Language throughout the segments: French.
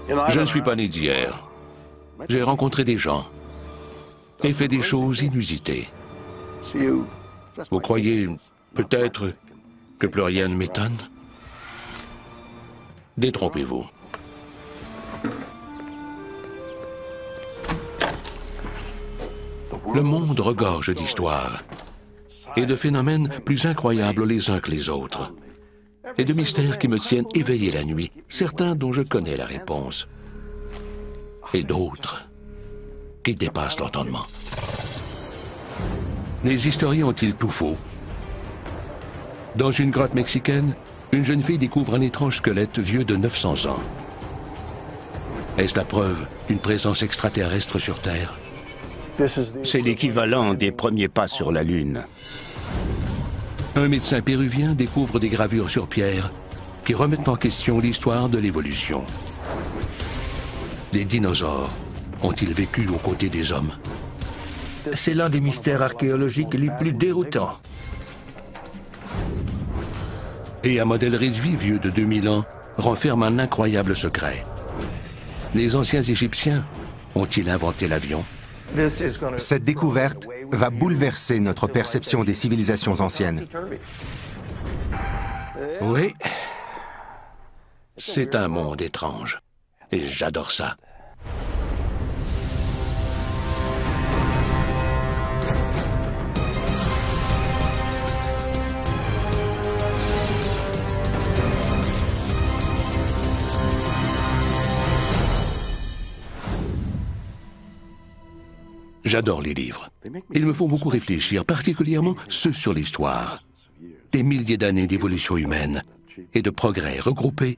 Je ne suis pas né d'hier. J'ai rencontré des gens et fait des choses inusitées. Vous croyez peut-être que plus rien ne m'étonne? Détrompez-vous. Le monde regorge d'histoires et de phénomènes plus incroyables les uns que les autres, et de mystères qui me tiennent éveillé la nuit, certains dont je connais la réponse, et d'autres qui dépassent l'entendement. Les historiens ont-ils tout faux? Dans une grotte mexicaine, une jeune fille découvre un étrange squelette vieux de 900 ans. Est-ce la preuve d'une présence extraterrestre sur Terre? C'est l'équivalent des premiers pas sur la Lune. Un médecin péruvien découvre des gravures sur pierre qui remettent en question l'histoire de l'évolution. Les dinosaures ont-ils vécu aux côtés des hommes? C'est l'un des mystères archéologiques les plus déroutants. Et un modèle réduit vieux de 2000 ans renferme un incroyable secret. Les anciens Égyptiens ont-ils inventé l'avion? Cette découverte va bouleverser notre perception des civilisations anciennes. Oui. C'est un monde étrange. Et j'adore ça. J'adore les livres. Ils me font beaucoup réfléchir, particulièrement ceux sur l'histoire. Des milliers d'années d'évolution humaine et de progrès regroupés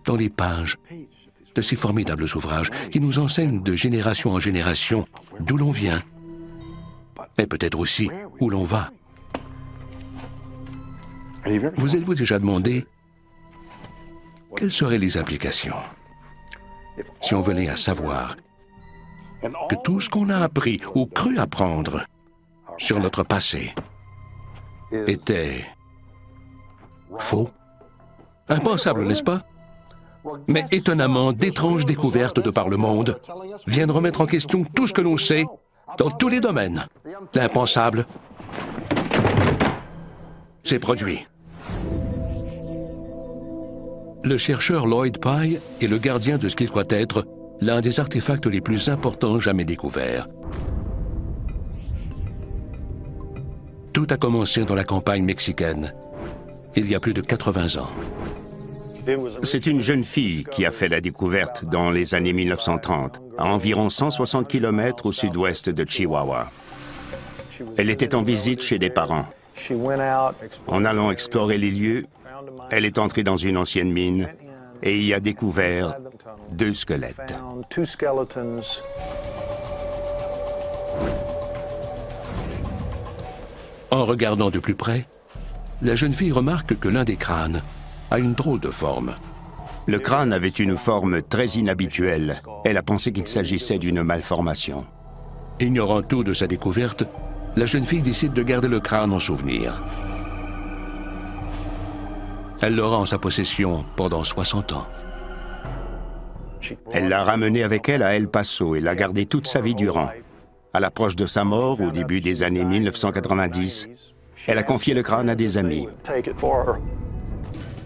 dans les pages de ces formidables ouvrages qui nous enseignent de génération en génération d'où l'on vient, mais peut-être aussi où l'on va. Vous êtes-vous déjà demandé quelles seraient les implications si on venait à savoir que tout ce qu'on a appris ou cru apprendre sur notre passé était faux? Impensable, n'est-ce pas? Mais étonnamment, d'étranges découvertes de par le monde viennent remettre en question tout ce que l'on sait dans tous les domaines. L'impensable s'est produit. Le chercheur Lloyd Pye est le gardien de ce qu'il croit être l'un des artefacts les plus importants jamais découverts. Tout a commencé dans la campagne mexicaine, il y a plus de 80 ans. C'est une jeune fille qui a fait la découverte dans les années 1930, à environ 160 km au sud-ouest de Chihuahua. Elle était en visite chez des parents. En allant explorer les lieux, elle est entrée dans une ancienne mine et y a découvert 2 squelettes. En regardant de plus près, la jeune fille remarque que l'un des crânes a une drôle de forme. Le crâne avait une forme très inhabituelle. Elle a pensé qu'il s'agissait d'une malformation. Ignorant tout de sa découverte, la jeune fille décide de garder le crâne en souvenir. Elle l'aura en sa possession pendant 60 ans. Elle l'a ramené avec elle à El Paso et l'a gardé toute sa vie durant. À l'approche de sa mort, au début des années 1990, elle a confié le crâne à des amis.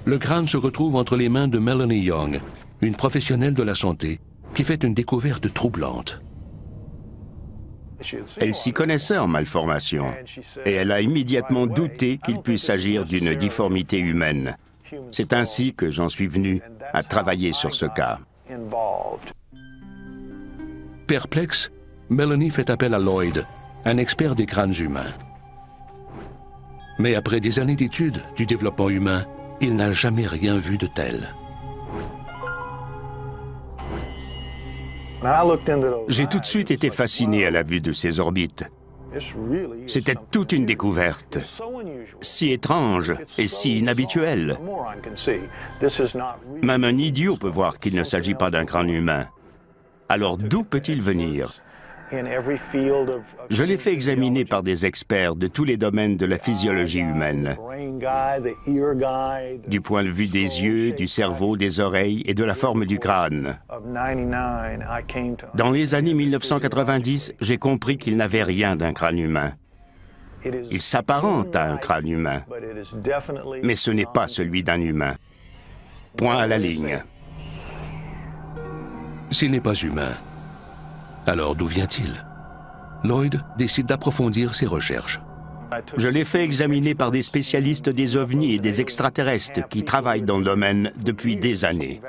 Le crâne se retrouve entre les mains de Melanie Young, une professionnelle de la santé, qui fait une découverte troublante. Elle s'y connaissait en malformation et elle a immédiatement douté qu'il puisse s'agir d'une difformité humaine. C'est ainsi que j'en suis venu à travailler sur ce cas. Perplexe, Melanie fait appel à Lloyd, un expert des crânes humains. Mais après des années d'études du développement humain, il n'a jamais rien vu de tel. J'ai tout de suite été fasciné à la vue de ces orbites. C'était toute une découverte, si étrange et si inhabituelle. Même un idiot peut voir qu'il ne s'agit pas d'un crâne humain. Alors d'où peut-il venir? Je l'ai fait examiner par des experts de tous les domaines de la physiologie humaine, du point de vue des yeux, du cerveau, des oreilles et de la forme du crâne. Dans les années 1990, j'ai compris qu'il n'avait rien d'un crâne humain. Il s'apparente à un crâne humain, mais ce n'est pas celui d'un humain. Point à la ligne. S'il n'est pas humain, alors d'où vient-il? Lloyd décide d'approfondir ses recherches. Je l'ai fait examiner par des spécialistes des ovnis et des extraterrestres qui travaillent dans le domaine depuis des années.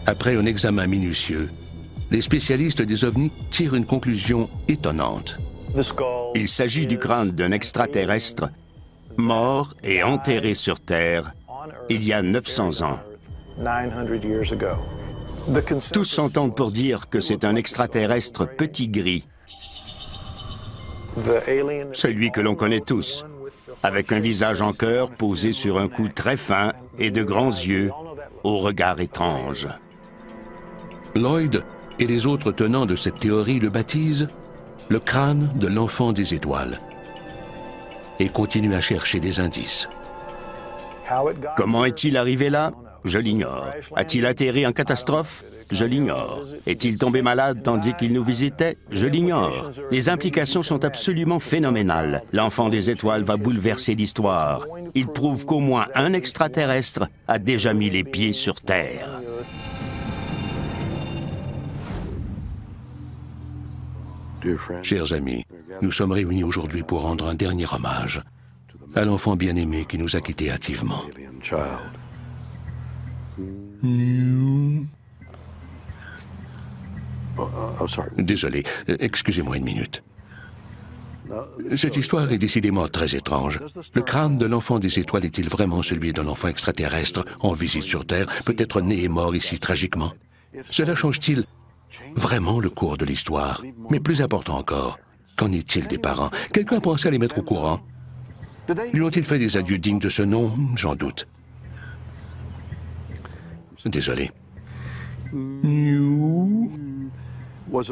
Après un examen minutieux, les spécialistes des ovnis tirent une conclusion étonnante. Il s'agit du crâne d'un extraterrestre mort et enterré sur Terre il y a 900 ans. Tous s'entendent pour dire que c'est un extraterrestre petit gris, celui que l'on connaît tous, avec un visage en cœur posé sur un cou très fin et de grands yeux au regard étrange. Lloyd et les autres tenants de cette théorie le baptisent le crâne de l'enfant des étoiles et continuent à chercher des indices. Comment est-il arrivé là? Je l'ignore. A-t-il atterri en catastrophe? Je l'ignore. Est-il tombé malade tandis qu'il nous visitait? Je l'ignore. Les implications sont absolument phénoménales. L'enfant des étoiles va bouleverser l'histoire. Il prouve qu'au moins un extraterrestre a déjà mis les pieds sur Terre. Chers amis, nous sommes réunis aujourd'hui pour rendre un dernier hommage à l'enfant bien-aimé qui nous a quittés hâtivement. Désolé, excusez-moi une minute. Cette histoire est décidément très étrange. Le crâne de l'enfant des étoiles est-il vraiment celui d'un enfant extraterrestre en visite sur Terre, peut-être né et mort ici tragiquement? Cela change-t-il vraiment le cours de l'histoire? Mais plus important encore, qu'en est-il des parents? Quelqu'un pensait à les mettre au courant? Lui ont-ils fait des adieux dignes de ce nom? J'en doute. Désolé.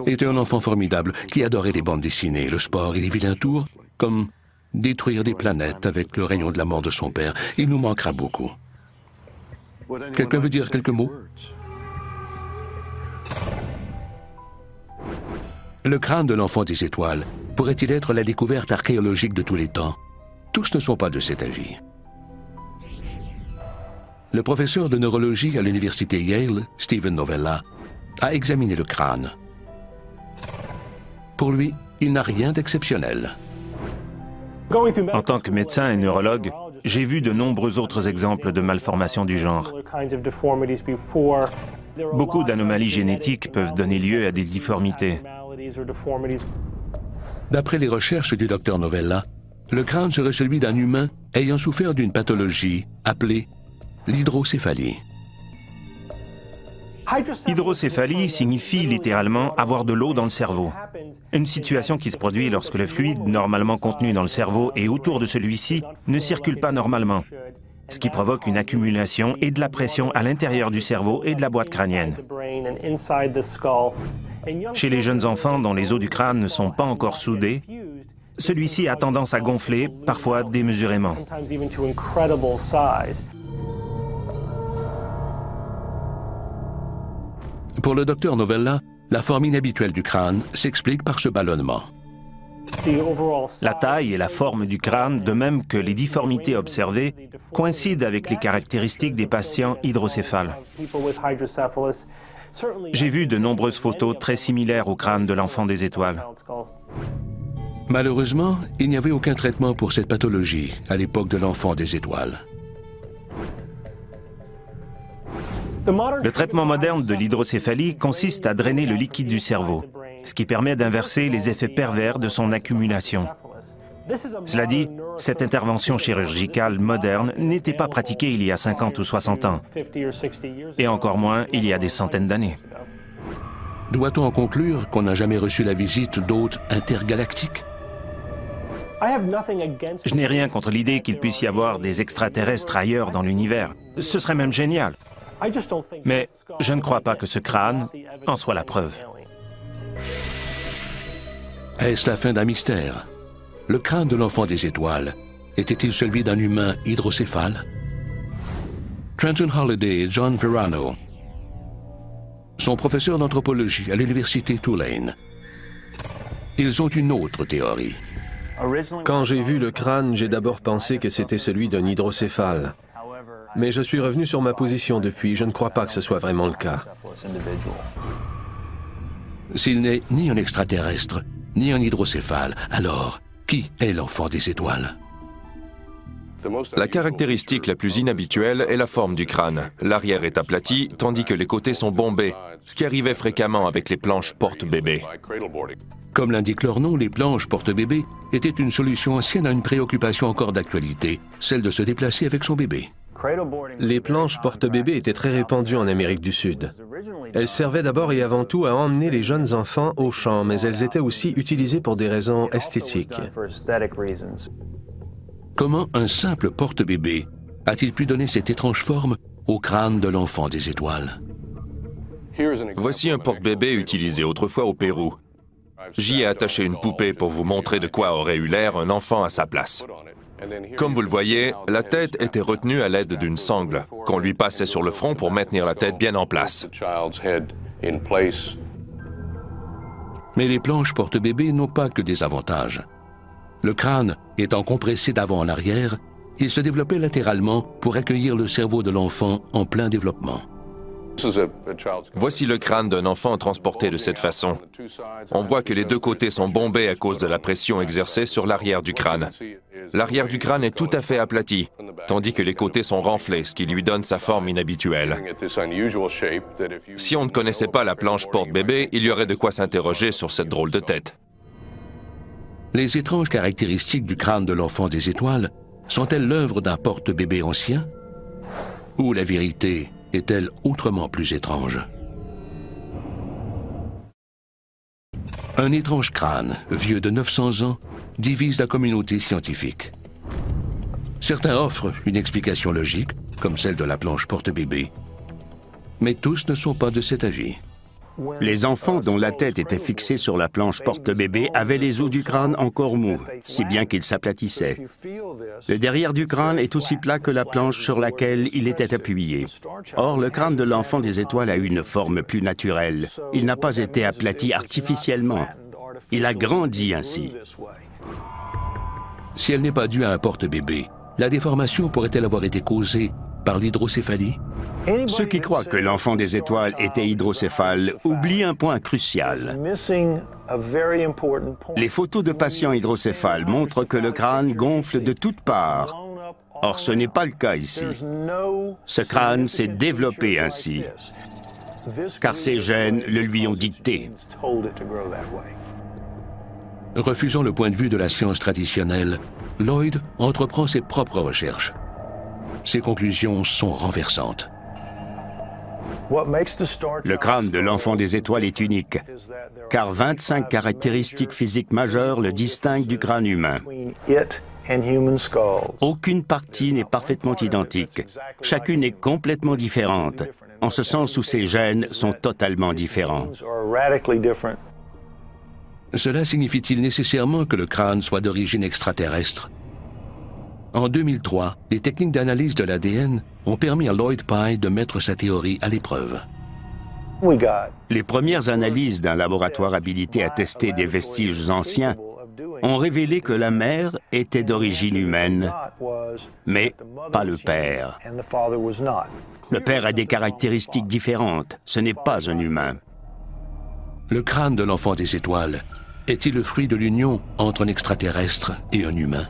Était un enfant formidable qui adorait les bandes dessinées, le sport et les vilains tours, comme détruire des planètes avec le rayon de la mort de son père. Il nous manquera beaucoup. Quelqu'un veut dire quelques mots? Le crâne de l'enfant des étoiles pourrait-il être la découverte archéologique de tous les temps? Tous ne sont pas de cet avis. Le professeur de neurologie à l'université Yale, Steven Novella, a examiné le crâne. Pour lui, il n'a rien d'exceptionnel. En tant que médecin et neurologue, j'ai vu de nombreux autres exemples de malformations du genre. Beaucoup d'anomalies génétiques peuvent donner lieu à des difformités. D'après les recherches du docteur Novella, le crâne serait celui d'un humain ayant souffert d'une pathologie appelée l'hydrocéphalie. Hydrocéphalie signifie littéralement avoir de l'eau dans le cerveau. Une situation qui se produit lorsque le fluide normalement contenu dans le cerveau et autour de celui-ci ne circule pas normalement, ce qui provoque une accumulation et de la pression à l'intérieur du cerveau et de la boîte crânienne. Chez les jeunes enfants dont les os du crâne ne sont pas encore soudés, celui-ci a tendance à gonfler, parfois démesurément. Pour le docteur Novella, la forme inhabituelle du crâne s'explique par ce ballonnement. La taille et la forme du crâne, de même que les difformités observées, coïncident avec les caractéristiques des patients hydrocéphales. J'ai vu de nombreuses photos très similaires au crâne de l'enfant des étoiles. Malheureusement, il n'y avait aucun traitement pour cette pathologie à l'époque de l'enfant des étoiles. Le traitement moderne de l'hydrocéphalie consiste à drainer le liquide du cerveau, ce qui permet d'inverser les effets pervers de son accumulation. Cela dit, cette intervention chirurgicale moderne n'était pas pratiquée il y a 50 ou 60 ans, et encore moins il y a des centaines d'années. Doit-on en conclure qu'on n'a jamais reçu la visite d'hôtes intergalactiques? Je n'ai rien contre l'idée qu'il puisse y avoir des extraterrestres ailleurs dans l'univers. Ce serait même génial. Mais je ne crois pas que ce crâne en soit la preuve. Est-ce la fin d'un mystère? Le crâne de l'enfant des étoiles était-il celui d'un humain hydrocéphale? Trenton Holliday et John Verrano sont professeurs d'anthropologie à l'université Tulane. Ils ont une autre théorie. Quand j'ai vu le crâne, j'ai d'abord pensé que c'était celui d'un hydrocéphale. Mais je suis revenu sur ma position depuis. Je ne crois pas que ce soit vraiment le cas. S'il n'est ni un extraterrestre, ni un hydrocéphale, alors qui est l'enfant des étoiles? La caractéristique la plus inhabituelle est la forme du crâne. L'arrière est aplati, tandis que les côtés sont bombés, ce qui arrivait fréquemment avec les planches porte-bébé. Comme l'indique leur nom, les planches porte-bébé étaient une solution ancienne à une préoccupation encore d'actualité, celle de se déplacer avec son bébé. Les planches porte-bébé étaient très répandues en Amérique du Sud. Elles servaient d'abord et avant tout à emmener les jeunes enfants au champ, mais elles étaient aussi utilisées pour des raisons esthétiques. Comment un simple porte-bébé a-t-il pu donner cette étrange forme au crâne de l'enfant des étoiles? Voici un porte-bébé utilisé autrefois au Pérou. J'y ai attaché une poupée pour vous montrer de quoi aurait eu l'air un enfant à sa place. Comme vous le voyez, la tête était retenue à l'aide d'une sangle qu'on lui passait sur le front pour maintenir la tête bien en place. Mais les planches porte-bébé n'ont pas que des avantages. Le crâne étant compressé d'avant en arrière, il se développait latéralement pour accueillir le cerveau de l'enfant en plein développement. Voici le crâne d'un enfant transporté de cette façon. On voit que les deux côtés sont bombés à cause de la pression exercée sur l'arrière du crâne. L'arrière du crâne est tout à fait aplati, tandis que les côtés sont renflés, ce qui lui donne sa forme inhabituelle. Si on ne connaissait pas la planche porte-bébé, il y aurait de quoi s'interroger sur cette drôle de tête. Les étranges caractéristiques du crâne de l'enfant des étoiles sont-elles l'œuvre d'un porte-bébé ancien? Ou la vérité est-elle autrement plus étrange? Un étrange crâne, vieux de 900 ans, divise la communauté scientifique. Certains offrent une explication logique, comme celle de la planche porte-bébé. Mais tous ne sont pas de cet avis. Les enfants dont la tête était fixée sur la planche porte-bébé avaient les os du crâne encore mous, si bien qu'ils s'aplatissaient. Le derrière du crâne est aussi plat que la planche sur laquelle il était appuyé. Or, le crâne de l'enfant des étoiles a une forme plus naturelle. Il n'a pas été aplati artificiellement. Il a grandi ainsi. Si elle n'est pas due à un porte-bébé, la déformation pourrait-elle avoir été causée par l'hydrocéphalie? Ceux qui croient que l'enfant des étoiles était hydrocéphale oublient un point crucial. Les photos de patients hydrocéphales montrent que le crâne gonfle de toutes parts. Or, ce n'est pas le cas ici. Ce crâne s'est développé ainsi, car ses gènes le lui ont dicté. Refusant le point de vue de la science traditionnelle, Lloyd entreprend ses propres recherches. Ses conclusions sont renversantes. Le crâne de l'enfant des étoiles est unique, car 25 caractéristiques physiques majeures le distinguent du crâne humain. Aucune partie n'est parfaitement identique. Chacune est complètement différente, en ce sens où ses gènes sont totalement différents. Cela signifie-t-il nécessairement que le crâne soit d'origine extraterrestre? En 2003, les techniques d'analyse de l'ADN ont permis à Lloyd Pye de mettre sa théorie à l'épreuve. Les premières analyses d'un laboratoire habilité à tester des vestiges anciens ont révélé que la mère était d'origine humaine, mais pas le père. Le père a des caractéristiques différentes. Ce n'est pas un humain. Le crâne de l'enfant des étoiles est-il le fruit de l'union entre un extraterrestre et un humain?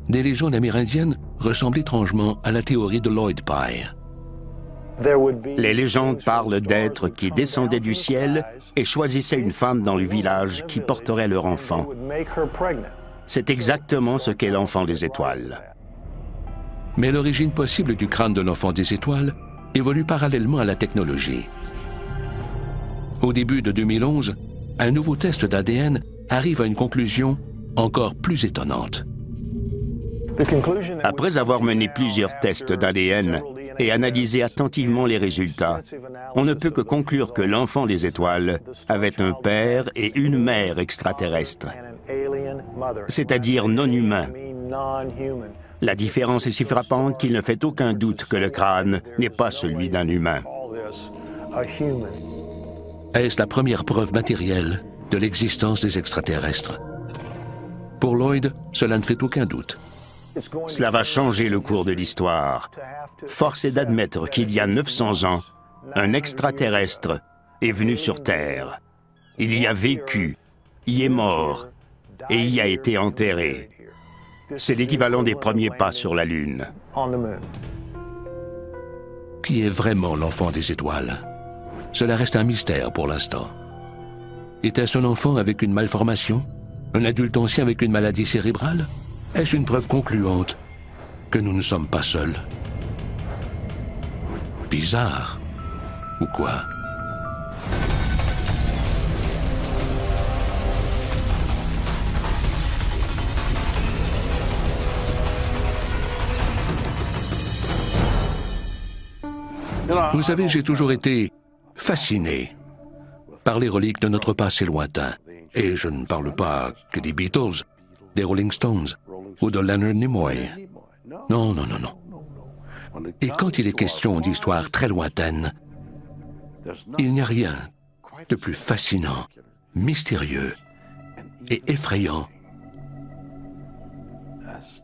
Des légendes amérindiennes ressemblent étrangement à la théorie de Lloyd Pye. Les légendes parlent d'êtres qui descendaient du ciel et choisissaient une femme dans le village qui porterait leur enfant. C'est exactement ce qu'est l'enfant des étoiles. Mais l'origine possible du crâne de l'enfant des étoiles évolue parallèlement à la technologie. Au début de 2011, un nouveau test d'ADN arrive à une conclusion encore plus étonnante. Après avoir mené plusieurs tests d'ADN, et analysé attentivement les résultats, on ne peut que conclure que l'enfant des étoiles avait un père et une mère extraterrestres, c'est-à-dire non humains. La différence est si frappante qu'il ne fait aucun doute que le crâne n'est pas celui d'un humain. Est-ce la première preuve matérielle de l'existence des extraterrestres? Pour Lloyd, cela ne fait aucun doute. Cela va changer le cours de l'histoire. Force est d'admettre qu'il y a 900 ans, un extraterrestre est venu sur Terre. Il y a vécu, y est mort et y a été enterré. C'est l'équivalent des premiers pas sur la Lune. Qui est vraiment l'enfant des étoiles? Cela reste un mystère pour l'instant. Était-ce un enfant avec une malformation? Un adulte ancien avec une maladie cérébrale? Est-ce une preuve concluante que nous ne sommes pas seuls? Bizarre. Ou quoi? Vous savez, j'ai toujours été fasciné par les reliques de notre passé lointain. Et je ne parle pas que des Beatles, des Rolling Stones ou de Leonard Nimoy. Non, non, non, non. Et quand il est question d'histoires très lointaines, il n'y a rien de plus fascinant, mystérieux et effrayant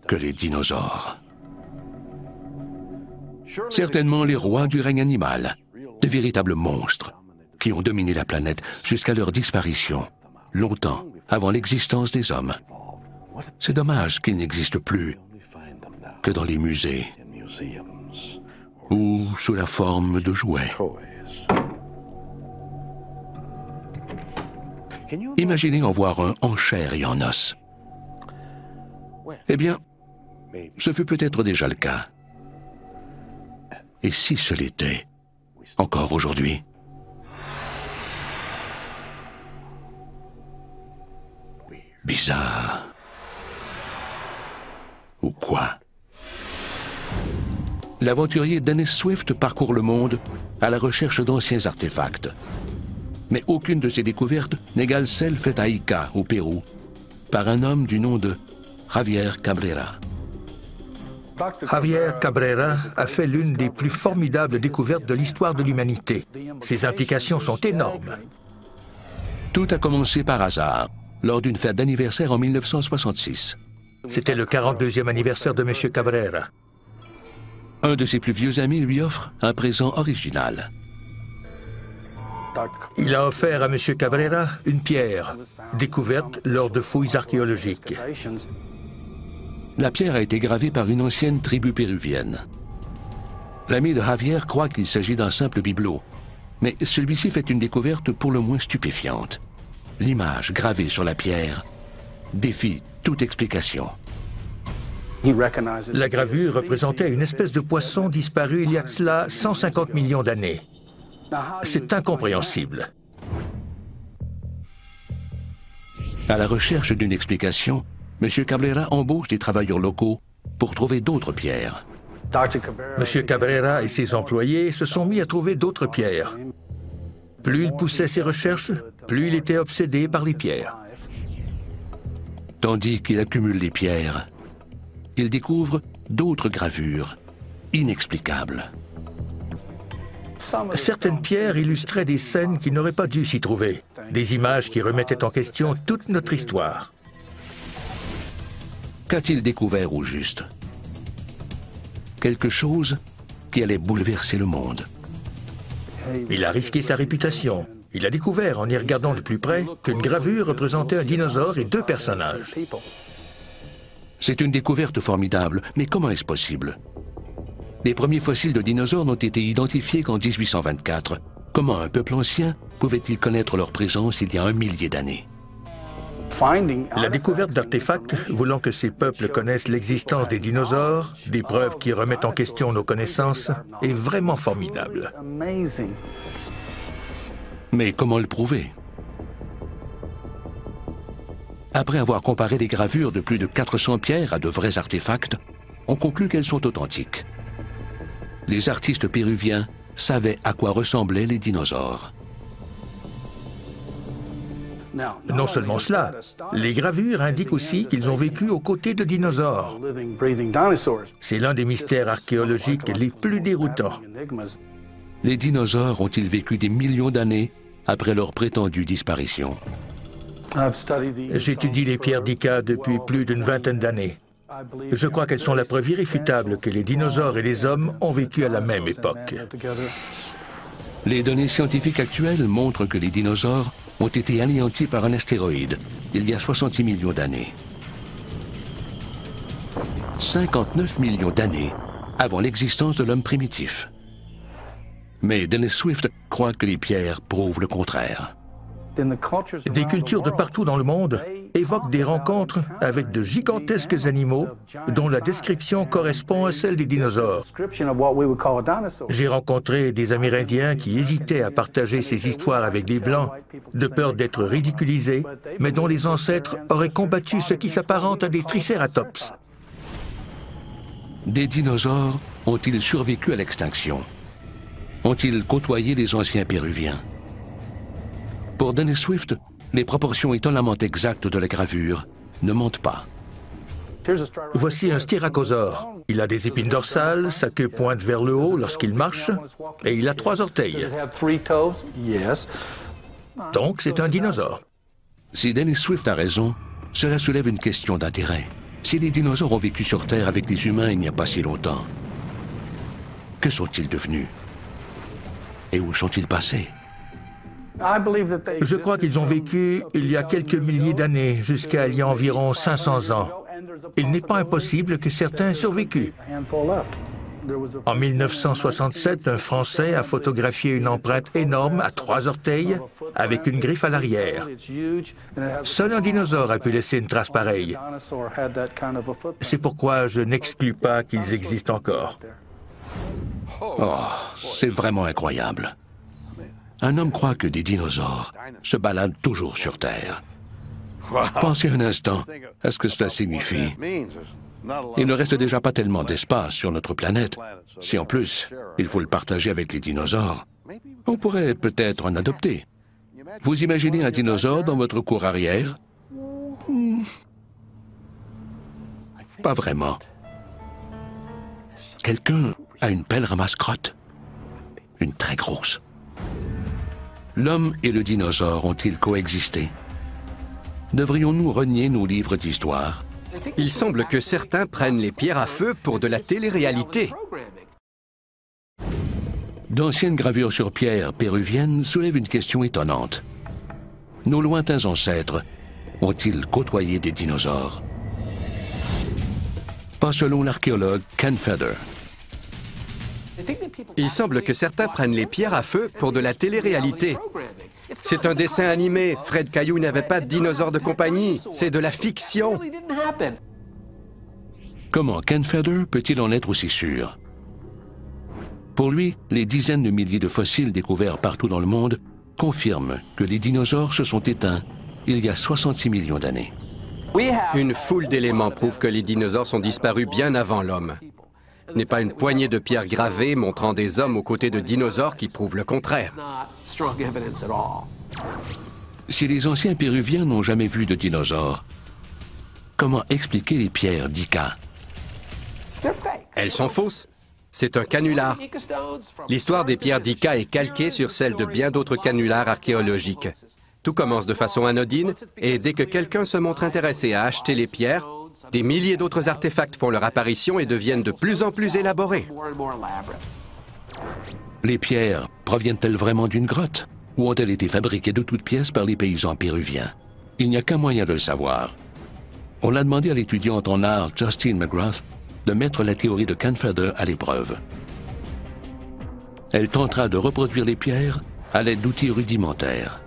que les dinosaures. Certainement les rois du règne animal, de véritables monstres qui ont dominé la planète jusqu'à leur disparition, longtemps avant l'existence des hommes. C'est dommage qu'ils n'existent plus que dans les musées ou sous la forme de jouets. Imaginez en voir un en chair et en os. Eh bien, ce fut peut-être déjà le cas. Et si ce l'était, encore aujourd'hui? Bizarre. Ou quoi? L'aventurier Dennis Swift parcourt le monde à la recherche d'anciens artefacts. Mais aucune de ces découvertes n'égale celle faite à Ica, au Pérou, par un homme du nom de Javier Cabrera. Javier Cabrera a fait l'une des plus formidables découvertes de l'histoire de l'humanité. Ses implications sont énormes. Tout a commencé par hasard, lors d'une fête d'anniversaire en 1966. C'était le 42e anniversaire de M. Cabrera. Un de ses plus vieux amis lui offre un présent original. Il a offert à M. Cabrera une pierre, découverte lors de fouilles archéologiques. La pierre a été gravée par une ancienne tribu péruvienne. L'ami de Javier croit qu'il s'agit d'un simple bibelot, mais celui-ci fait une découverte pour le moins stupéfiante. L'image gravée sur la pierre défie toute explication. La gravure représentait une espèce de poisson disparu il y a de cela 150 millions d'années. C'est incompréhensible. À la recherche d'une explication, M. Cabrera embauche des travailleurs locaux pour trouver d'autres pierres. M. Cabrera et ses employés se sont mis à trouver d'autres pierres. Plus il poussait ses recherches, plus il était obsédé par les pierres. Tandis qu'il accumule les pierres, il découvre d'autres gravures inexplicables. Certaines pierres illustraient des scènes qui n'auraient pas dû s'y trouver, des images qui remettaient en question toute notre histoire. Qu'a-t-il découvert au juste? Quelque chose qui allait bouleverser le monde. Il a risqué sa réputation. Il a découvert, en y regardant de plus près, qu'une gravure représentait un dinosaure et deux personnages. C'est une découverte formidable, mais comment est-ce possible? Les premiers fossiles de dinosaures n'ont été identifiés qu'en 1824. Comment un peuple ancien pouvait-il connaître leur présence il y a 1 millier d'années? La découverte d'artefacts voulant que ces peuples connaissent l'existence des dinosaures, des preuves qui remettent en question nos connaissances, est vraiment formidable. Mais comment le prouver? Après avoir comparé les gravures de plus de 400 pierres à de vrais artefacts, on conclut qu'elles sont authentiques. les artistes péruviens savaient à quoi ressemblaient les dinosaures. Non seulement cela, les gravures indiquent aussi qu'ils ont vécu aux côtés de dinosaures. C'est l'un des mystères archéologiques les plus déroutants. Les dinosaures ont-ils vécu des millions d'années après leur prétendue disparition? J'étudie les pierres d'Ica depuis plus d'une vingtaine d'années. Je crois qu'elles sont la preuve irréfutable que les dinosaures et les hommes ont vécu à la même époque. Les données scientifiques actuelles montrent que les dinosaures ont été anéantis par un astéroïde il y a 66 millions d'années. 59 millions d'années avant l'existence de l'homme primitif. Mais Dennis Swift croit que les pierres prouvent le contraire. Des cultures de partout dans le monde évoquent des rencontres avec de gigantesques animaux dont la description correspond à celle des dinosaures. J'ai rencontré des Amérindiens qui hésitaient à partager ces histoires avec des Blancs, de peur d'être ridiculisés, mais dont les ancêtres auraient combattu ce qui s'apparente à des tricératops. Des dinosaures ont-ils survécu à l'extinction? Ont-ils côtoyé les anciens Péruviens? Pour Dennis Swift, les proportions étonnamment exactes de la gravure ne mentent pas. Voici un styracosaure. Il a des épines dorsales, sa queue pointe vers le haut lorsqu'il marche, et il a 3 orteils. Donc c'est un dinosaure. Si Dennis Swift a raison, cela soulève une question d'intérêt. Si les dinosaures ont vécu sur Terre avec les humains il n'y a pas si longtemps, que sont-ils devenus? Et où sont-ils passés? Je crois qu'ils ont vécu il y a quelques milliers d'années, jusqu'à il y a environ 500 ans. Il n'est pas impossible que certains aient survécu. En 1967, un Français a photographié une empreinte énorme à 3 orteils avec une griffe à l'arrière. Seul un dinosaure a pu laisser une trace pareille. C'est pourquoi je n'exclus pas qu'ils existent encore. Oh, c'est vraiment incroyable. Un homme croit que des dinosaures se baladent toujours sur Terre. Pensez un instant à ce que cela signifie. Il ne reste déjà pas tellement d'espace sur notre planète. Si en plus, il faut le partager avec les dinosaures, on pourrait peut-être en adopter. Vous imaginez un dinosaure dans votre cour arrière? Pas vraiment. Quelqu'un a une pelle ramasse-crotte. Une très grosse. L'homme et le dinosaure ont-ils coexisté? Devrions-nous renier nos livres d'histoire? Il semble que certains prennent les pierres à feu pour de la télé-réalité. D'anciennes gravures sur pierre péruviennes soulèvent une question étonnante. Nos lointains ancêtres ont-ils côtoyé des dinosaures? Pas selon l'archéologue Ken Feder. Il semble que certains prennent les pierres à feu pour de la télé-réalité. C'est un dessin animé. Fred Caillou n'avait pas de dinosaures de compagnie. C'est de la fiction. Comment Ken Feder peut-il en être aussi sûr? Pour lui, les dizaines de milliers de fossiles découverts partout dans le monde confirment que les dinosaures se sont éteints il y a 66 millions d'années. Une foule d'éléments prouve que les dinosaures sont disparus bien avant l'homme. Ce n'est pas une poignée de pierres gravées montrant des hommes aux côtés de dinosaures qui prouvent le contraire. Si les anciens Péruviens n'ont jamais vu de dinosaures, comment expliquer les pierres d'Ica? Elles sont fausses. C'est un canular. L'histoire des pierres d'Ica est calquée sur celle de bien d'autres canulars archéologiques. Tout commence de façon anodine, et dès que quelqu'un se montre intéressé à acheter les pierres, des milliers d'autres artefacts font leur apparition et deviennent de plus en plus élaborés. Les pierres proviennent-elles vraiment d'une grotte? Ou ont-elles été fabriquées de toutes pièces par les paysans péruviens? Il n'y a qu'un moyen de le savoir. On a demandé à l'étudiante en art Justine McGrath de mettre la théorie de Ken Feder à l'épreuve. Elle tentera de reproduire les pierres à l'aide d'outils rudimentaires.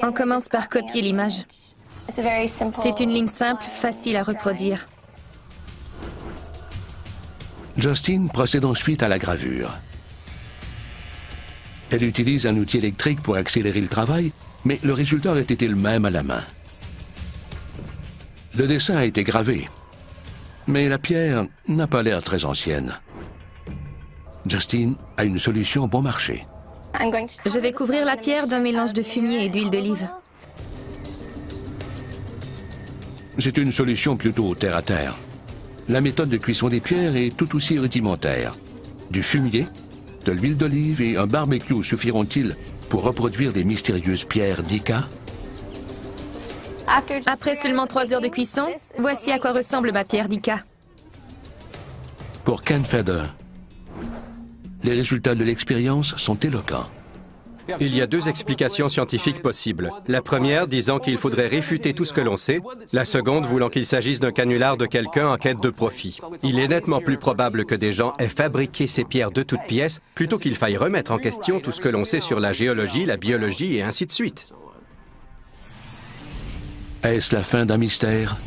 On commence par copier l'image. C'est une ligne simple, facile à reproduire. Justine procède ensuite à la gravure. Elle utilise un outil électrique pour accélérer le travail, mais le résultat aurait été le même à la main. Le dessin a été gravé, mais la pierre n'a pas l'air très ancienne. Justine a une solution bon marché. Je vais couvrir la pierre d'un mélange de fumier et d'huile d'olive. C'est une solution plutôt terre à terre. La méthode de cuisson des pierres est tout aussi rudimentaire. Du fumier, de l'huile d'olive et un barbecue suffiront-ils pour reproduire les mystérieuses pierres d'Ica? Après seulement 3 heures de cuisson, voici à quoi ressemble ma pierre d'Ica. Pour Ken Feder, les résultats de l'expérience sont éloquents. Il y a 2 explications scientifiques possibles. La première disant qu'il faudrait réfuter tout ce que l'on sait, la seconde voulant qu'il s'agisse d'un canular de quelqu'un en quête de profit. Il est nettement plus probable que des gens aient fabriqué ces pierres de toutes pièces plutôt qu'il faille remettre en question tout ce que l'on sait sur la géologie, la biologie et ainsi de suite. Est-ce la fin d'un mystère?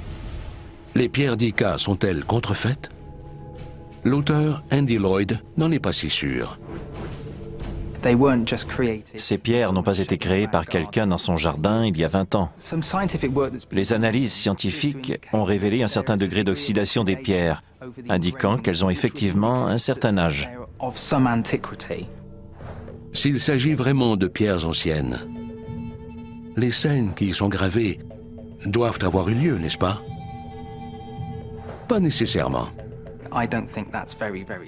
Les pierres d'Ica sont-elles contrefaites? L'auteur Andy Lloyd n'en est pas si sûr. Ces pierres n'ont pas été créées par quelqu'un dans son jardin il y a 20 ans. Les analyses scientifiques ont révélé un certain degré d'oxydation des pierres, indiquant qu'elles ont effectivement un certain âge. S'il s'agit vraiment de pierres anciennes, les scènes qui y sont gravées doivent avoir eu lieu, n'est-ce pas? Pas nécessairement.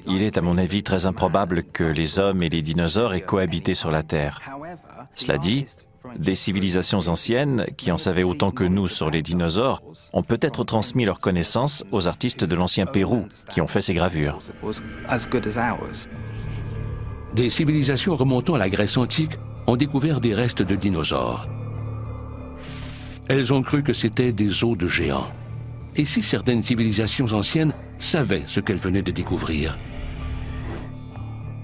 Il est à mon avis très improbable que les hommes et les dinosaures aient cohabité sur la Terre. Cela dit, des civilisations anciennes, qui en savaient autant que nous sur les dinosaures, ont peut-être transmis leurs connaissances aux artistes de l'ancien Pérou, qui ont fait ces gravures. Des civilisations remontant à la Grèce antique ont découvert des restes de dinosaures. Elles ont cru que c'étaient des os de géants. Et si certaines civilisations anciennes savaient ce qu'elles venaient de découvrir?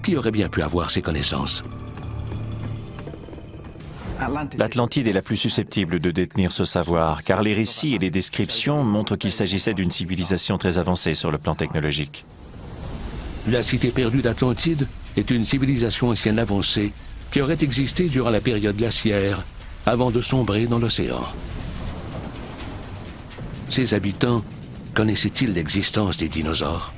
Qui aurait bien pu avoir ces connaissances? L'Atlantide est la plus susceptible de détenir ce savoir, car les récits et les descriptions montrent qu'il s'agissait d'une civilisation très avancée sur le plan technologique. La cité perdue d'Atlantide est une civilisation ancienne avancée qui aurait existé durant la période glaciaire avant de sombrer dans l'océan. Ses habitants connaissaient-ils l'existence des dinosaures?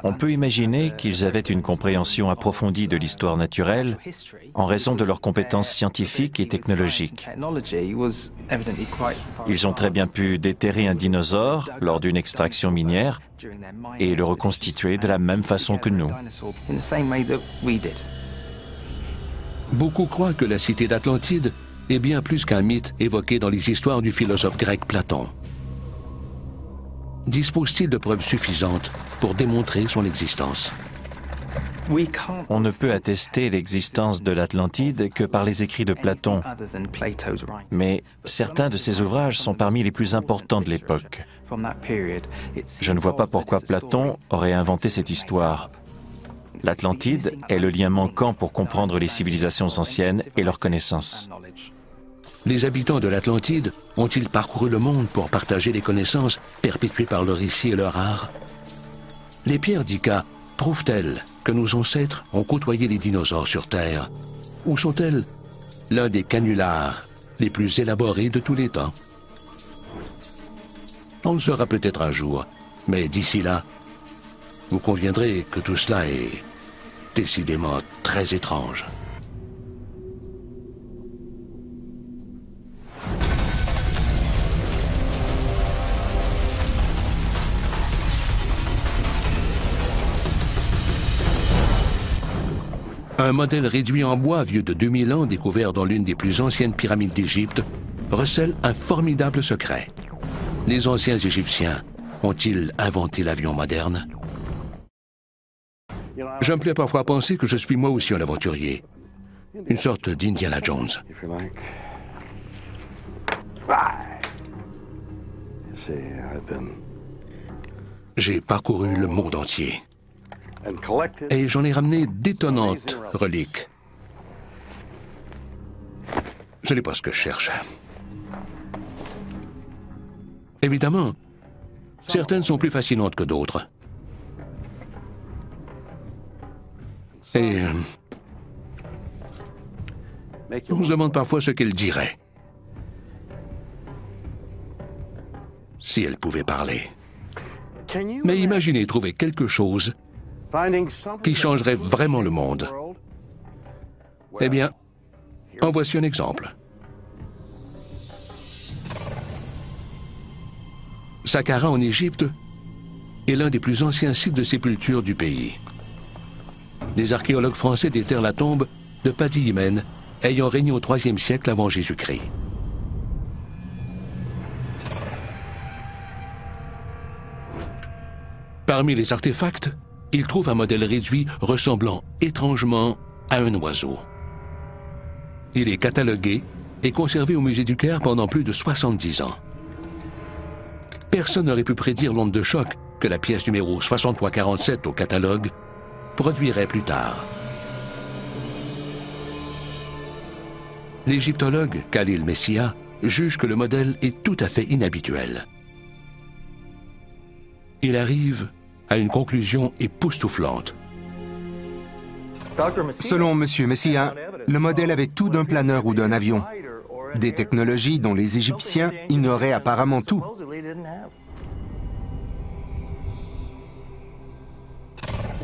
On peut imaginer qu'ils avaient une compréhension approfondie de l'histoire naturelle en raison de leurs compétences scientifiques et technologiques. Ils ont très bien pu déterrer un dinosaure lors d'une extraction minière et le reconstituer de la même façon que nous. Beaucoup croient que la cité d'Atlantide est bien plus qu'un mythe évoqué dans les histoires du philosophe grec Platon. Dispose-t-il de preuves suffisantes pour démontrer son existence? On ne peut attester l'existence de l'Atlantide que par les écrits de Platon, mais certains de ses ouvrages sont parmi les plus importants de l'époque. Je ne vois pas pourquoi Platon aurait inventé cette histoire. L'Atlantide est le lien manquant pour comprendre les civilisations anciennes et leurs connaissances. Les habitants de l'Atlantide ont-ils parcouru le monde pour partager les connaissances perpétuées par leur récit et leur art? Les pierres d'Ica prouvent-elles que nos ancêtres ont côtoyé les dinosaures sur Terre? Ou sont-elles l'un des canulars les plus élaborés de tous les temps? On le saura peut-être un jour, mais d'ici là, vous conviendrez que tout cela est décidément très étrange. Un modèle réduit en bois vieux de 2000 ans, découvert dans l'une des plus anciennes pyramides d'Égypte, recèle un formidable secret. Les anciens Égyptiens ont-ils inventé l'avion moderne? Je me plais parfois à penser que je suis moi aussi un aventurier, une sorte d'Indiana Jones. J'ai parcouru le monde entier. Et j'en ai ramené d'étonnantes reliques. Ce n'est pas ce que je cherche. Évidemment, certaines sont plus fascinantes que d'autres. Et on se demande parfois ce qu'elle dirait si elle pouvait parler. Mais imaginez trouver quelque chose qui changerait vraiment le monde. Eh bien, en voici un exemple. Saqqara en Égypte est l'un des plus anciens sites de sépulture du pays. Des archéologues français déterrent la tombe de Padi-Imen, ayant régné au IIIe siècle avant Jésus-Christ. Parmi les artefacts, ils trouvent un modèle réduit ressemblant étrangement à un oiseau. Il est catalogué et conservé au musée du Caire pendant plus de 70 ans. Personne n'aurait pu prédire l'onde de choc que la pièce numéro 6347 au catalogue produirait plus tard. L'égyptologue Khalil Messia juge que le modèle est tout à fait inhabituel. Il arrive à une conclusion époustouflante. Selon M. Messia, le modèle avait tout d'un planeur ou d'un avion. Des technologies dont les Égyptiens ignoraient apparemment tout.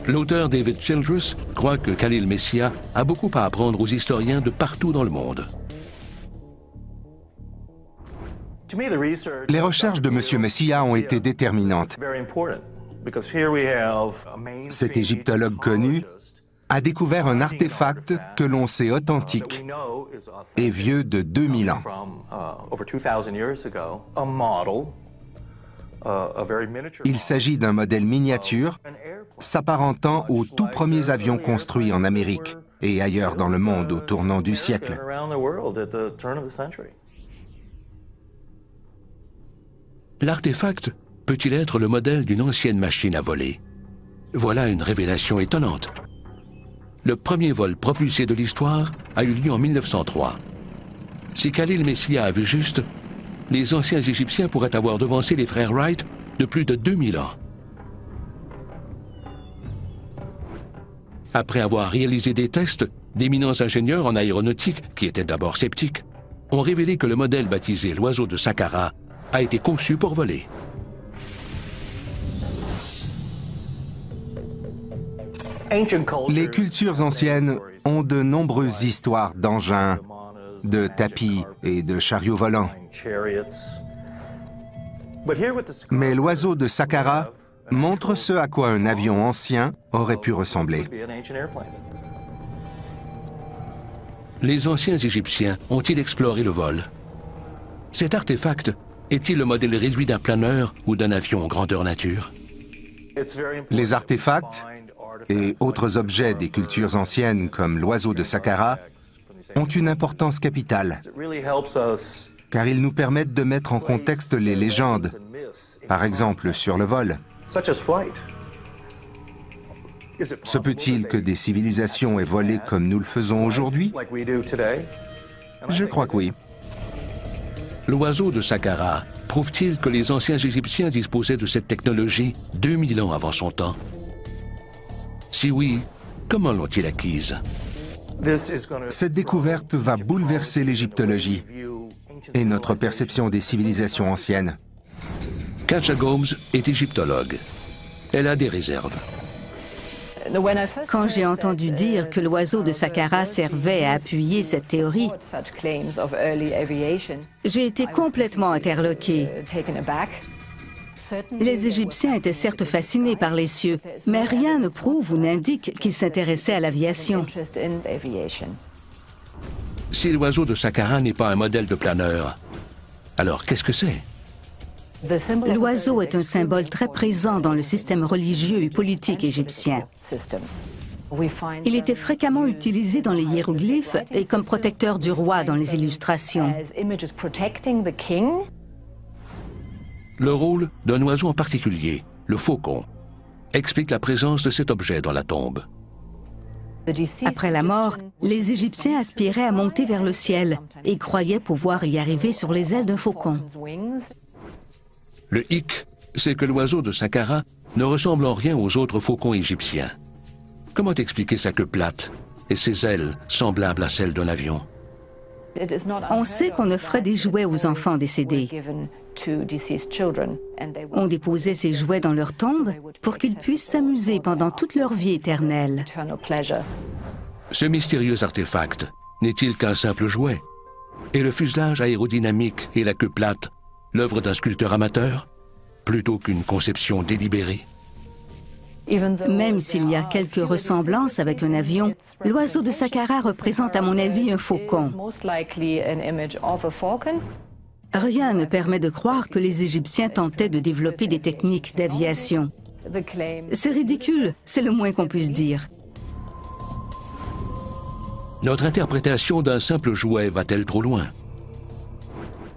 L'auteur David Childress croit que Khalil Messia a beaucoup à apprendre aux historiens de partout dans le monde. Les recherches de M. Messia ont été déterminantes. Cet égyptologue connu a découvert un artefact que l'on sait authentique et vieux de 2000 ans. Il s'agit d'un modèle miniature s'apparentant aux tout premiers avions construits en Amérique et ailleurs dans le monde au tournant du siècle. L'artefact peut-il être le modèle d'une ancienne machine à voler? Voilà une révélation étonnante. Le premier vol propulsé de l'histoire a eu lieu en 1903. Si Khalil Messia a vu juste, les anciens Égyptiens pourraient avoir devancé les frères Wright de plus de 2000 ans. Après avoir réalisé des tests, d'éminents ingénieurs en aéronautique, qui étaient d'abord sceptiques, ont révélé que le modèle baptisé l'oiseau de Saqqara a été conçu pour voler. Les cultures anciennes ont de nombreuses histoires d'engins, de tapis et de chariots volants. Mais l'oiseau de Saqqara montre ce à quoi un avion ancien aurait pu ressembler. Les anciens Égyptiens ont-ils exploré le vol? Cet artefact est-il le modèle réduit d'un planeur ou d'un avion grandeur nature? Les artefacts et autres objets des cultures anciennes comme l'oiseau de Saqqara ont une importance capitale, car ils nous permettent de mettre en contexte les légendes, par exemple sur le vol. Se peut-il que des civilisations aient volé comme nous le faisons aujourd'hui? Je crois que oui. L'oiseau de Saqqara prouve-t-il que les anciens Égyptiens disposaient de cette technologie 2000 ans avant son temps? Si oui, comment l'ont-ils acquise? Cette découverte va bouleverser l'égyptologie et notre perception des civilisations anciennes. Katja Gomes est égyptologue. Elle a des réserves. Quand j'ai entendu dire que l'oiseau de Saqqara servait à appuyer cette théorie, j'ai été complètement interloquée. Les Égyptiens étaient certes fascinés par les cieux, mais rien ne prouve ou n'indique qu'ils s'intéressaient à l'aviation. Si l'oiseau de Saqqara n'est pas un modèle de planeur, alors qu'est-ce que c'est? L'oiseau est un symbole très présent dans le système religieux et politique égyptien. Il était fréquemment utilisé dans les hiéroglyphes et comme protecteur du roi dans les illustrations. Le rôle d'un oiseau en particulier, le faucon, explique la présence de cet objet dans la tombe. Après la mort, les Égyptiens aspiraient à monter vers le ciel et croyaient pouvoir y arriver sur les ailes d'un faucon. Le hic, c'est que l'oiseau de Saqqara ne ressemble en rien aux autres faucons égyptiens. Comment expliquer sa queue plate et ses ailes semblables à celles d'un avion? On sait qu'on offrait des jouets aux enfants décédés. On déposait ces jouets dans leur tombe pour qu'ils puissent s'amuser pendant toute leur vie éternelle. Ce mystérieux artefact n'est-il qu'un simple jouet? Et le fuselage aérodynamique et la queue plate, l'œuvre d'un sculpteur amateur, plutôt qu'une conception délibérée? Même s'il y a quelques ressemblances avec un avion, l'oiseau de Saqqara représente à mon avis un faucon. Rien ne permet de croire que les Égyptiens tentaient de développer des techniques d'aviation. C'est ridicule, c'est le moins qu'on puisse dire. Notre interprétation d'un simple jouet va-t-elle trop loin?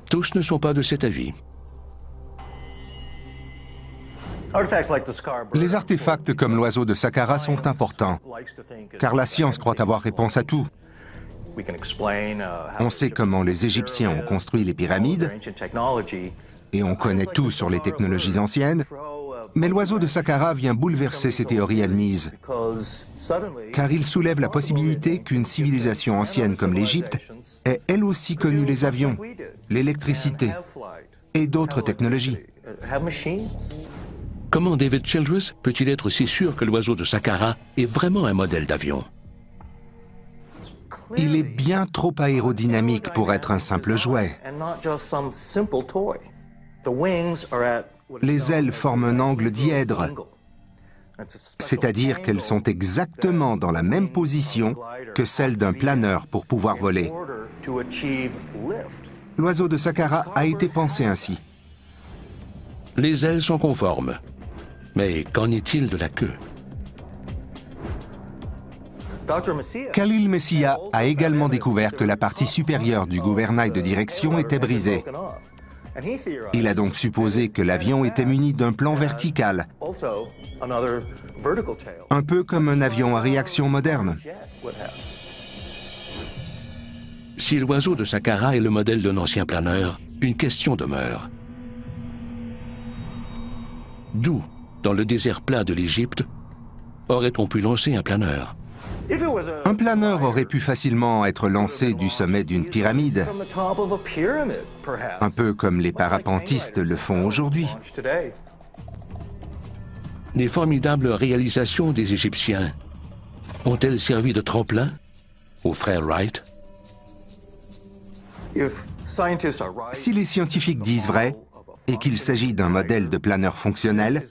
Tous ne sont pas de cet avis. Les artefacts comme l'oiseau de Saqqara sont importants, car la science croit avoir réponse à tout. On sait comment les Égyptiens ont construit les pyramides, et on connaît tout sur les technologies anciennes, mais l'oiseau de Saqqara vient bouleverser ces théories admises, car il soulève la possibilité qu'une civilisation ancienne comme l'Égypte ait elle aussi connu les avions, l'électricité et d'autres technologies. Comment David Childress peut-il être si sûr que l'oiseau de Saqqara est vraiment un modèle d'avion? Il est bien trop aérodynamique pour être un simple jouet. Les ailes forment un angle dièdre, c'est-à-dire qu'elles sont exactement dans la même position que celle d'un planeur pour pouvoir voler. L'oiseau de Saqqara a été pensé ainsi. Les ailes sont conformes. Mais qu'en est-il de la queue? Khalil Messiha a également découvert que la partie supérieure du gouvernail de direction était brisée. Il a donc supposé que l'avion était muni d'un plan vertical, un peu comme un avion à réaction moderne. Si l'oiseau de Saqqara est le modèle d'un ancien planeur, une question demeure. D'où, dans le désert plat de l'Égypte, aurait-on pu lancer un planeur? Un planeur aurait pu facilement être lancé du sommet d'une pyramide, un peu comme les parapentistes le font aujourd'hui. Les formidables réalisations des Égyptiens ont-elles servi de tremplin aux frères Wright? Si les scientifiques disent vrai, et qu'il s'agit d'un modèle de planeur fonctionnel,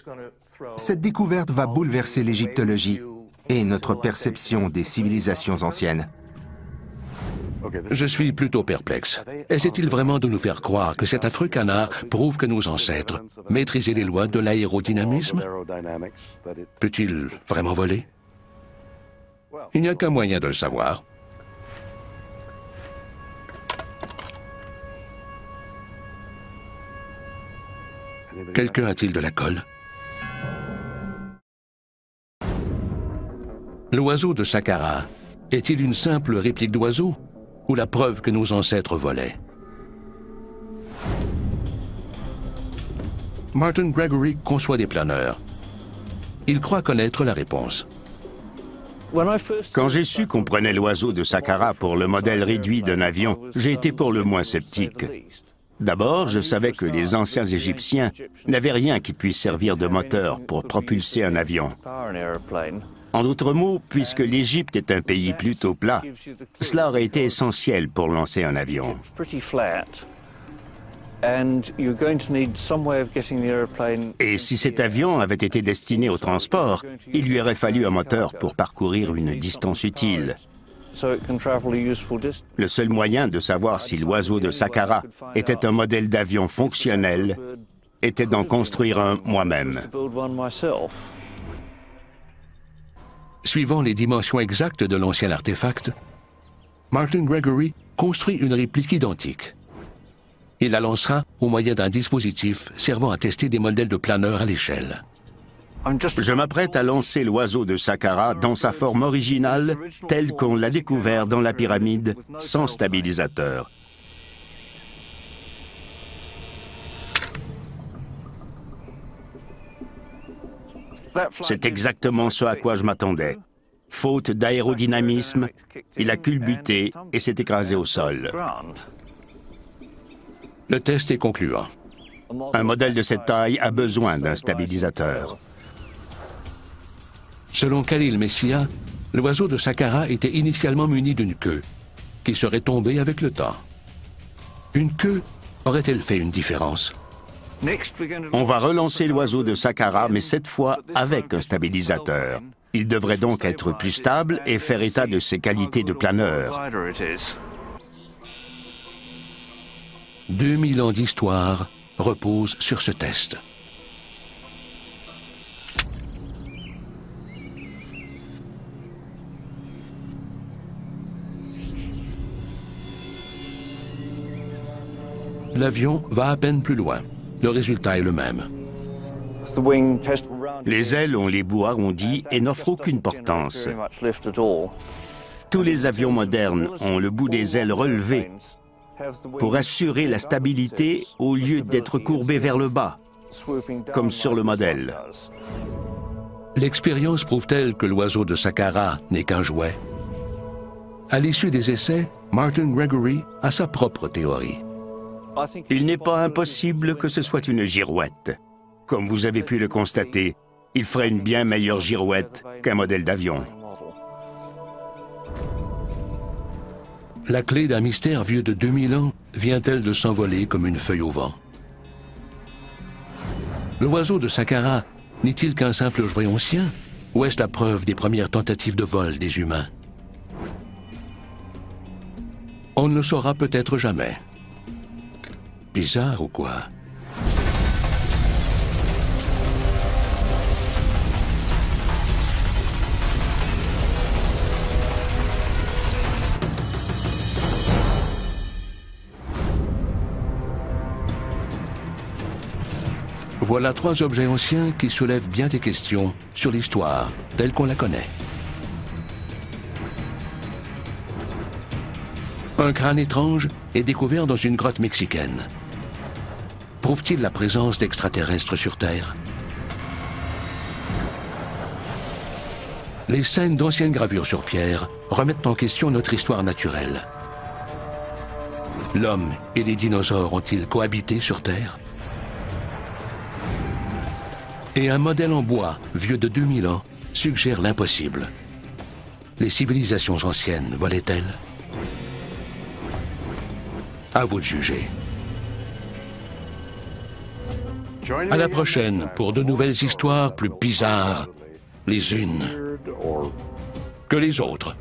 cette découverte va bouleverser l'égyptologie et notre perception des civilisations anciennes. Je suis plutôt perplexe. Essaie-t-il vraiment de nous faire croire que cet affreux canard prouve que nos ancêtres maîtrisaient les lois de l'aérodynamisme? Peut-il vraiment voler? Il n'y a qu'un moyen de le savoir. Quelqu'un a-t-il de la colle? L'oiseau de Saqqara est-il une simple réplique d'oiseau ou la preuve que nos ancêtres volaient? Martin Gregory conçoit des planeurs. Il croit connaître la réponse. Quand j'ai su qu'on prenait l'oiseau de Saqqara pour le modèle réduit d'un avion, j'ai été pour le moins sceptique. D'abord, je savais que les anciens Égyptiens n'avaient rien qui puisse servir de moteur pour propulser un avion. En d'autres mots, puisque l'Égypte est un pays plutôt plat, cela aurait été essentiel pour lancer un avion. Et si cet avion avait été destiné au transport, il lui aurait fallu un moteur pour parcourir une distance utile. Le seul moyen de savoir si l'oiseau de Saqqara était un modèle d'avion fonctionnel était d'en construire un moi-même. Suivant les dimensions exactes de l'ancien artefact, Martin Gregory construit une réplique identique. Il la lancera au moyen d'un dispositif servant à tester des modèles de planeurs à l'échelle. Je m'apprête à lancer l'oiseau de Saqqara dans sa forme originale, telle qu'on l'a découvert dans la pyramide, sans stabilisateur. C'est exactement ce à quoi je m'attendais. Faute d'aérodynamisme, il a culbuté et s'est écrasé au sol. Le test est concluant. Un modèle de cette taille a besoin d'un stabilisateur. Selon Khalil Messia, l'oiseau de Saqqara était initialement muni d'une queue, qui serait tombée avec le temps. Une queue aurait-elle fait une différence? On va relancer l'oiseau de Saqqara, mais cette fois avec un stabilisateur. Il devrait donc être plus stable et faire état de ses qualités de planeur. 2000 ans d'histoire reposent sur ce test. L'avion va à peine plus loin. Le résultat est le même. Les ailes ont les bouts arrondis et n'offrent aucune portance. Tous les avions modernes ont le bout des ailes relevé pour assurer la stabilité au lieu d'être courbé vers le bas, comme sur le modèle. L'expérience prouve-t-elle que l'oiseau de Saqqara n'est qu'un jouet? À l'issue des essais, Martin Gregory a sa propre théorie. Il n'est pas impossible que ce soit une girouette. Comme vous avez pu le constater, il ferait une bien meilleure girouette qu'un modèle d'avion. La clé d'un mystère vieux de 2000 ans vient-elle de s'envoler comme une feuille au vent? L'oiseau de Saqqara n'est-il qu'un simple jouet ancien, ou est-ce la preuve des premières tentatives de vol des humains? On ne le saura peut-être jamais. Bizarre ou quoi? Voilà 3 objets anciens qui soulèvent bien des questions sur l'histoire telle qu'on la connaît. Un crâne étrange est découvert dans une grotte mexicaine. Prouve-t-il la présence d'extraterrestres sur Terre? Les scènes d'anciennes gravures sur pierre remettent en question notre histoire naturelle. L'homme et les dinosaures ont-ils cohabité sur Terre? Et un modèle en bois, vieux de 2000 ans, suggère l'impossible. Les civilisations anciennes volaient-elles? À vous de juger. À la prochaine pour de nouvelles histoires plus bizarres les unes que les autres.